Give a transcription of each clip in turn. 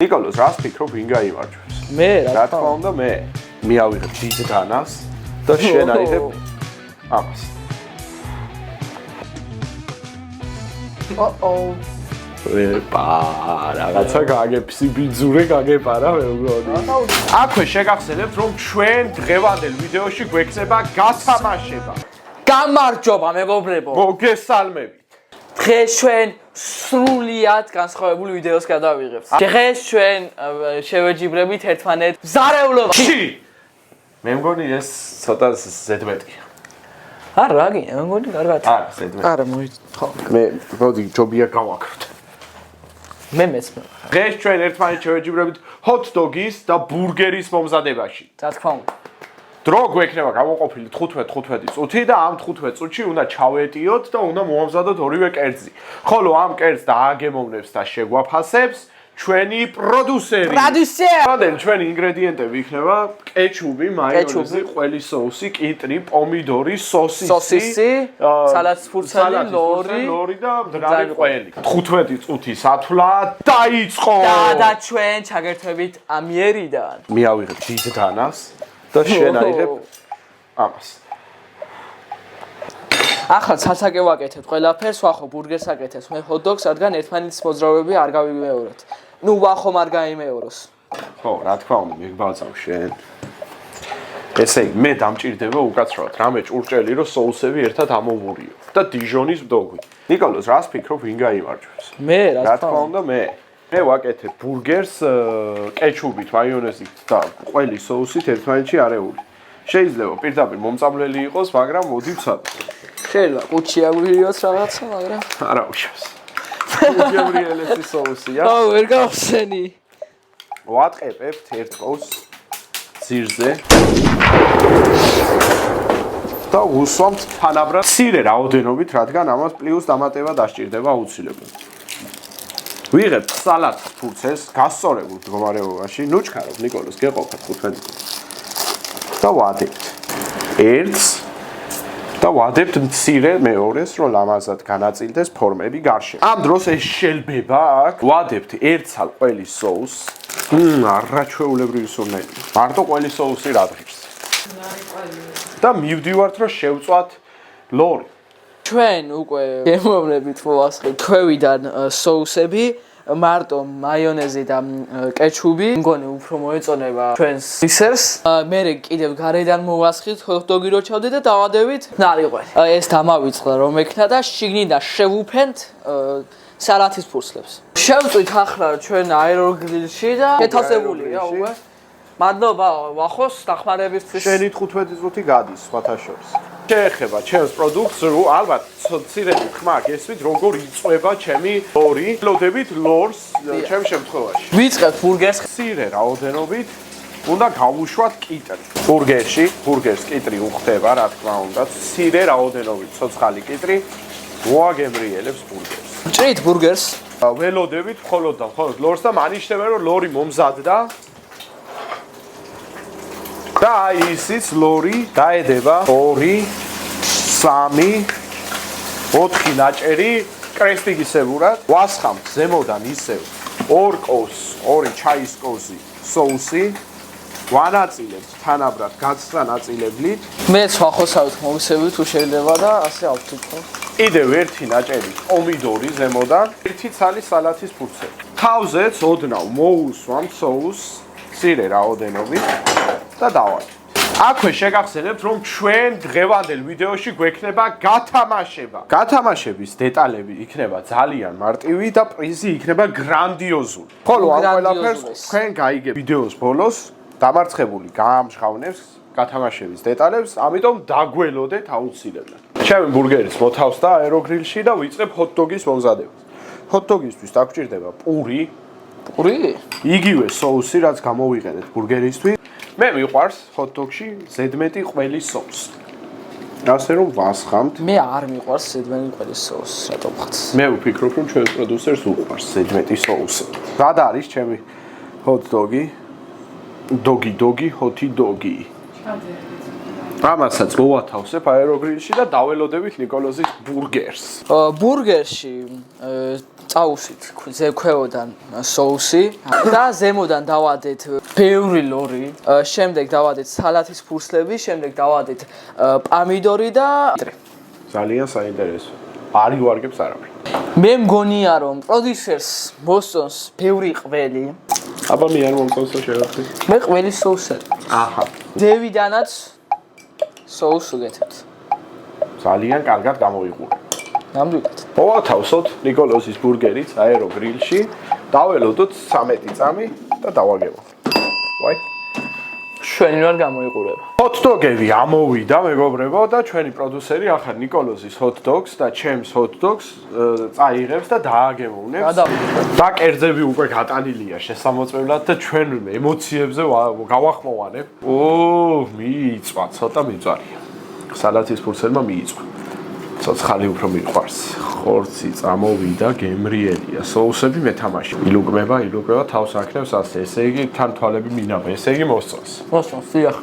ნიკოლოზ, რას ფიქრობ, ვინ გაიმარჯვებს? მე რა თქმა უნდა, მე მიავიღებ დიდგანას და შენ აიღებ ამას. ეპა, რაღაცა გაგეფსი ბიძურე გაგეპარა მე მგონი. აქვე შეგახსენებთ, რომ ჩვენ დღევანდელ ვიდეოში გვექნება გათამაშება. გამარჯობა მეგობრებო. მოგესალმებით. დღეს ჩვენ სრულიად განსხვავებული ვიდეოს გადავიღებთ. დღეს ჩვენ შევეჯიბრებით ერთმანეთს მზარეულობაში. მე მგონი ეს ცოტა ზედმეტია. არა, რა გინდა, მე მგონი კარგად. არა, ზედმეტი. არა, ხო. მე მოდი ჯობია გავაკროთ. მე მეცნო. დღეს ჩვენ ერთმანეთს შევეჯიბრებით hot dog-ის და ბურგერის მომზადებაში. რა თქმა უნდა. დრო გვექნება გამოყოფილი 15 წუთი და ამ 15 წუთში უნდა ჩავეტიოთ და უნდა მოამზადოთ ორივე კერძი. ხოლო ამ კერძს დააგემოვნებს და შეგვაფასებს ჩვენი პროდიუსერი. მოდელი ჩვენი ინგრედიენტები იქნება კეჩუპი, მაიონეზი, ყველი соуსი, კიტრი, პომიდორი, სოსისი, სალათის ფურცელი, ლორი და მდრალი ყველი. 15 წუთი სათვლა დაიწყო. და ჩვენ ჩაგერთვებით ამიერიდან. მიავიღებ დიდგანას და შენ აიღებ ამას. ახლა ცალსაკე ვაკეთებ ყველაფერს, ვახო ბურგერს აკეთებს, მე hot dog-ს, რადგან ერთმანეთის მოძრაობები არ გავიმეოროთ. ნუ ვახომ არ გაიმეოროს. ხო, რა თქმა უნდა, მეგბალწავ შენ. ესე იგი, მე დამჭირდება უკაცრავად, რამე ჭურჭელი, რომ соуსები ერთად ამოვურიო და დიჟონის მდოგვი. ნიკოლოზ, რას ფიქრობ, ვინ გაიმარჯვებს? მე რა თქმა უნდა, მე ვაკეთებ ბურგერს კეჩუპით, მაიონეზით და ყველი соуსით ერთმანეთში არეული. შეიძლება პირდაპირ მომწამლელი იყოს, მაგრამ მოდი ვცადოთ. შეიძლება კუჩი აგვირიოს რაღაცა, მაგრამ არა უშავს. გებრიელესის соусია. აუ, ვერ გავხსენი. ვატყებებთ ერთ ყავს ძირზე. და უსვამთ თანაბრად მცირე რაოდენობით, რადგან ამას პლუს დამატება დასჭირდება აუცილებლად. ვიღებთ სალათის ფურცელს გასწორებულ მდგომარეობაში, ნუ ჩქარობ ნიკოლოზ, გეყოფათ 15 წუთი. და ვადებთ ერთს და ვადებთ მცირე მეორეს, რომ ლამაზად განაწილდეს ფორმები გარშემო. ამ დროს ეს შელბება აქ. ვადებთ ერთ ცალ ყველის соуს. არაჩვეულებრივი სურნელი. მარტო ყველის соуსი რა დღის. და მივდივართ, რომ შევწვათ ლორი. ჩვენ უკვე გემოვნებით მოვასხეთ ქვევიდან соуსები, მარტო მაიონეზი და კეჩუპი. მგონი უფრო მოეწონება ჩვენს დისერტს. მე კიდევ გარედან მოვასხით hot dog-ი რო ჩავდეთ და დავადებით ნარიყვე. ეს დამავიწყდა რომ ექნა და შიგნიდან შევუფენთ სალათის ფურცლებს. შევწვით ახლა ჩვენ აეროგრილში და შეთავსებულია უკვე. მადლობა ვახოს დახმარებისთვის. შენი 15 წუთი გადის სხვათა შორის. შეეხება ჩემს პროდუქტს, რომ ალბათ მცირედი ხმა გესვით, როგორ იწვება ჩემი ლორი. ლოდებით ლორს ჩემ შემთხვევაში. ვიწყებთ ბურგერს. მცირე რაოდენობით უნდა გავუშვათ კიტრი. ბურგერს კიტრი უხდება, რა თქმა უნდა, მცირე რაოდენობით ცოცხალი კიტრი მოაგემრიელებს ბურგერს. ჭრით ბურგერს. ველოდებით მხოლოდ ლორს და მანიშნებენ, რომ ლორი მომზადდა. და ისიც ლორი დაედება 2, 3, 4 ნაჭერი კრესტიგისებურად. ვასხამთ ზემოდან ისევ 2 კოვს, 2 ჩაის კოვზი соуსი. ვანაწილებთ თანაბრად გაცხრა ნაწილებლით. მეც ვახოსავთ მოვისებით თუ შეიძლება და ასე ავთქვით. კიდევ 1 ნაჭერი პომიდორი ზემოდან, 1 ცალი სალათის ფურცელი. თავზეც ოდნავ მოუსვამთ соуს მცირე რაოდენობით. და დავაჭრით. აქვე შეგახსენებთ, რომ ჩვენ დღევანდელ ვიდეოში გვექნება გათამაშება. გათამაშების დეტალები იქნება ძალიან მარტივი და პრიზი იქნება გრანდიოზული. ხოლო ამ ყველაფერს თქვენ გაიგებთ ვიდეოს ბოლოს დამარცხებული გაამჟღავნებს გათამაშების დეტალებს, ამიტომ დაგველოდეთ აუცილებლად. ჩემი ბურგერის მოთავსდა აეროგრილში და ვიწყებ hot dog-ის მომზადებას. hot dog-ისთვის დაგჭირდება პური, იგივე соуსი, რაც გამოვიყენეთ ბურგერისთვის. მე მიყვარს hot dog-ში ზედმეტი ყველის соуსი. ასე რომ ვასხამთ. მე არ მიყვარს ზედმეტი ყველის соуსი, რატო ხარ? მე ვფიქრობ, რომ ჩვენ პროდიუსერს უყვარს ზედმეტი соуსი. რად არის ჩემი hot dog-ი? Doggy, hot dog-ი. ამასაც მოვათავსებ აეროგრილში და დაველოდებით ნიკოლოზის ბურგერს. ბურგერში წაუსვით ქვევოდან соуსი და ზემოდან დავადეთ ბევრი ლორი, შემდეგ დავადეთ სალათის ფურცლები, შემდეგ დავადეთ პამიდორი და ძალიან საინტერესო. არ ივარგებს არავინ. მე მგონია რომ პროდიუსერს მოსწონს ბევრი ყველი. აბა მე არ მომწონს შეერთდი. მე ყველი соуსები. აჰა. დევიდანაც соус უგეთებთ. ძალიან კარგად გამოიყურე. ნამდვილად. მოვათავსოთ ნიკოლოზის ბურგერიც აეროგრილში, დაველოდოთ 13 წამი და დავაგებოთ. ვაი. ჩვენი არ გამოიყურება. ჰოთ-დოგები ამოვიდა, მეგობრებო და ჩვენი პროდიუსერი ახლა ნიკოლოზის ჰოთ-დოგს და ჩემს ჰოთ-დოგს წაიღებს და დააგემოვნებს. და კერძები უკვე გატანილია შესამოწმებლად და ჩვენ ემოციებზე გავახმოვანებ. მიიწვა, ცოტა მიიწვარია. სალათის ფურცელმა მიიწვა. ცოცხალი უფრო მიყვარს. ხორცი წამოვიდა, გემრიელია. соуსები მეთამაში. ილუგმება, თავს აქნევს ასე. ესე იგი თან თვალები მინამა. ესე იგი მოსწონს. მოსწონს, დიახ.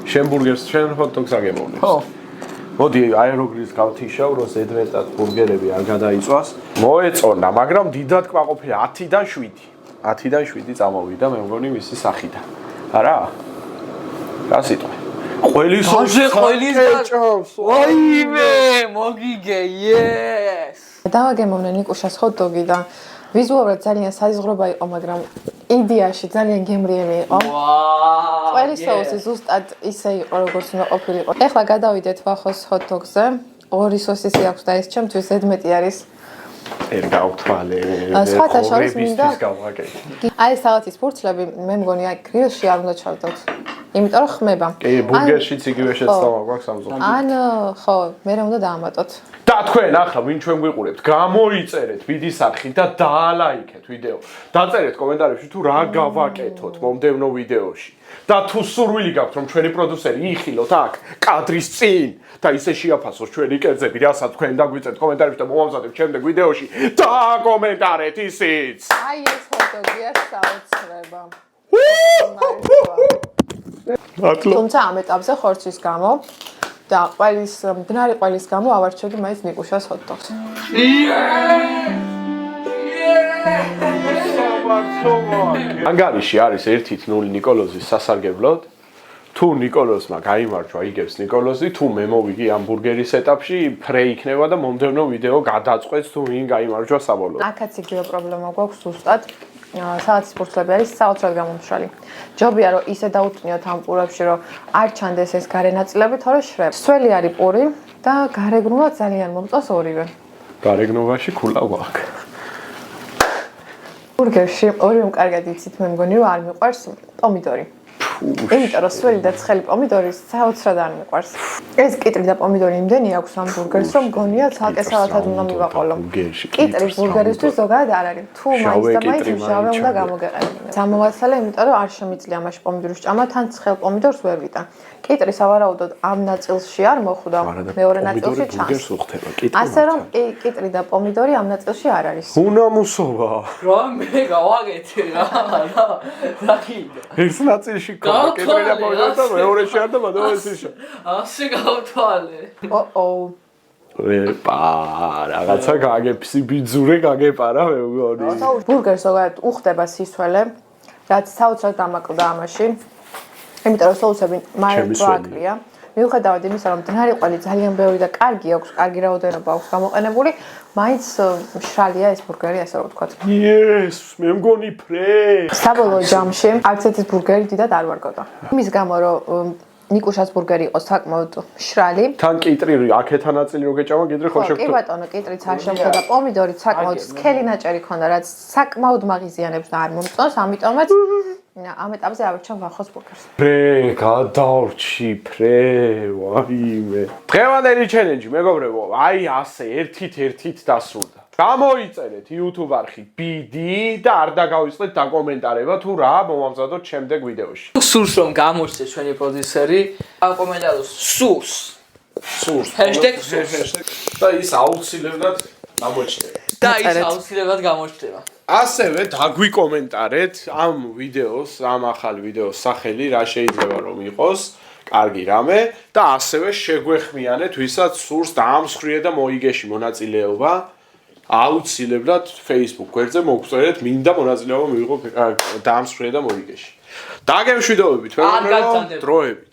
შენ ბურგერს, შენ ჰოთ-დოგს აგემოვნებს. ხო. მოდი აეროგრილს გავთიშავ, რომ ზედმეტად ბურგერები არ გადაიწვას. მოეწონა, მაგრამ დიდად კმაყოფილი 10-დან 7. 10-დან 7 წამოვიდა, მე მგონი მისი სახიდან. არა? რა სიტყვა? ყველის ყველის ვაიმე, მოგიგე, yes. დავაგემოვნე ნიკუშას ჰოთ-დოგი და ვიზუალურად ძალიან საზღვრობა იყო, მაგრამ იდეაში ძალიან გემრიელი იყო. ვაუ. ყველი соуსი ზუსტად ისე იყო, როგორც უნდა ყოფილიყო. ეხლა გადავიდეთ ვახოს ჰოთ-დოგზე. ორი სოსისი აქვს და ეს ჩემთვის ზედმეტი არის. ვერ გავთვალე. სხვათა შორის მინდა გავაკეთე. აი სალათის ფურცლები მე მგონი აი გრილში არ უნდა ჩავდოთ. იმიტომ რომ ხმება. კი, ბურგერშიც იგივე შეცდომა გვაქვს ამზოლ. ან ხო, მე უნდა დაამატოთ. და თქვენ ახლა ვინ ჩვენ გვიყურებთ, გამოიწერეთ ვიდის არხით და დაალაიქეთ ვიდეო. დაწერეთ კომენტარებში თუ რა გავაკეთოთ მომდევნო ვიდეოში. და თუ სურვილი გაქვთ რომ ჩვენი პროდიუსერი იხილოთ აქ კადრის წინ და ისე შეაფასოს ჩვენი კერძები, რასაც თქვენ დაგვიწერთ კომენტარებში და მოვამზადებთ შემდეგ ვიდეოში, დააკომენტარეთ ისიც. აი ეს ჰოთ-დოგია საოცრება. თუმცა ამ ეტაპზე ხორცის გამო და მდნარი ყველის გამო ავარჩევდი მაინც ნიკუშას ჰოთ-დოგს. ანგარიში არის 1-0 ნიკოლოზის სასარგებლოდ. თუ ნიკოლოზმა გაიმარჯვა, იგებს ნიკოლოზი, თუ მე მოვიგი ამ ბურგერის ეტაპში, ფრე იქნება და მომდევნო ვიდეო გადაწყვეტს თუ ვინ გაიმარჯვა საბოლოოდ. აქაც იგივე პრობლემა გვაქვს ზუსტად. სალათის ფურცლები არის საოცრად გამომშრალი. ჯობია რომ ისე დაუთმიოთ ამ პურებში, რომ არ ჩანდეს ეს გარე ნაწილები, თორე შრებს. სველი არის პური და გარეგნულად ძალიან მომწონს ორივე. გარეგნობაში ქულა გვაქვს. ბურგერში ორივე კარგად იცით, მე მგონი რომ არ მიყვარს პომიდორი. იმიტომ რომ სველი და ცხელი პომიდორი საოცრად არ მიყვარს. ეს კიტრი და პომიდორი იმდენი აქვს ამ ბურგერს, რომ მგონია ცალკე სალათად უნდა მივაყოლო. კიტრი ბურგერისთვის ზოგადად არ არის. თუ მაინც და მაინც მჟავე უნდა გამოგეყენებინე. სამოვაცალე, იმიტომ რომ არ შემიძლია მაშინ პომიდორის ჭამა, თან ცხელ პომიდორს ვერ ვიტან. კიტრი სავარაუდოდ ამ ნაწილში არ მოხვდა, მეორე ნაწილში ჩანს. ასე რომ კიტრი და პომიდორი ამ ნაწილში არ არის. უნამუსოვა. რა მე გავაკეთე რა. ეს ნაწილში კიტრი და პომიდორი და მეორეში არ და მოდესიშა. ასე გავთვალე. ო-ო. ეპა, რაღაცა გაგეფსი ბიძურე გაგეპარა მე მგონი. ბურგერს ზოგადად უხდება სისველე, რაც საოცრად დამაკლდა ამაში. იმიტომ რომ соуსები მაინც აკლია. მიუხედავად იმისა, რომ მდნარი ყველი ძალიან ბევრი და კარგი აქვს, კარგი რაოდენობა აქვს გამოყენებული, მაინც მშრალია ეს ბურგერი, ასე რომ ვთქვათ. Yes, მე მგონი ფრე. საბოლოო ჯამში არც ერთი ბურგერი დიდად არ ვარგოდა. იმის გამო, რომ ნიკუშას ბურგერი იყო საკმაოდ მშრალი. თან კიტრი აქეთა ნაწილი რო გეჭამა, კიტრი ხო კი შეგვიძლია. ბატონო, კიტრიც არ შემხდა, პომიდორიც საკმაოდ სქელი ნაჭერი ქონდა, რაც საკმაოდ მაღიზიანებს და არ მომწონს, ამიტომაც ამ ეტაპზე ავირჩევ ვახოს ბურგერს. ფრე, გადავრჩი, ფრე, ვაიმე. დღევანდელი ჩელენჯი, მეგობრებო, აი ასე ერთით დასრულდა. გამოიწერეთ YouTube არხი BD და არ დაგავიწყდეთ დაკომენტარება თუ რა მომამზადოთ შემდეგ ვიდეოში. სურს რომ გამოჩნდეს ჩვენი პროდიუსერი, აკომენტაროს სურს. სურს. #სურს. და ის აუცილებლად გამოჩნდება. და ის აუცილებლად გამოჩნდება. ასევე დაგვიკომენტარეთ ამ ვიდეოს, ამ ახალ ვიდეოს სახელი, რა შეიძლება რომ იყოს. კარგი რამე და ასევე შეგვეხმიანეთ, ვისაც სურს დაამსხვრიე და მოიგეში მონაწილეობა. აუცილებლად Facebook გვერდზე მოგწერეთ, მინდა მონაწილეობა მივიღო დაამსხვრიე და მოიგეში. დაგემშვიდობებით, მეგობრებო, დროებით.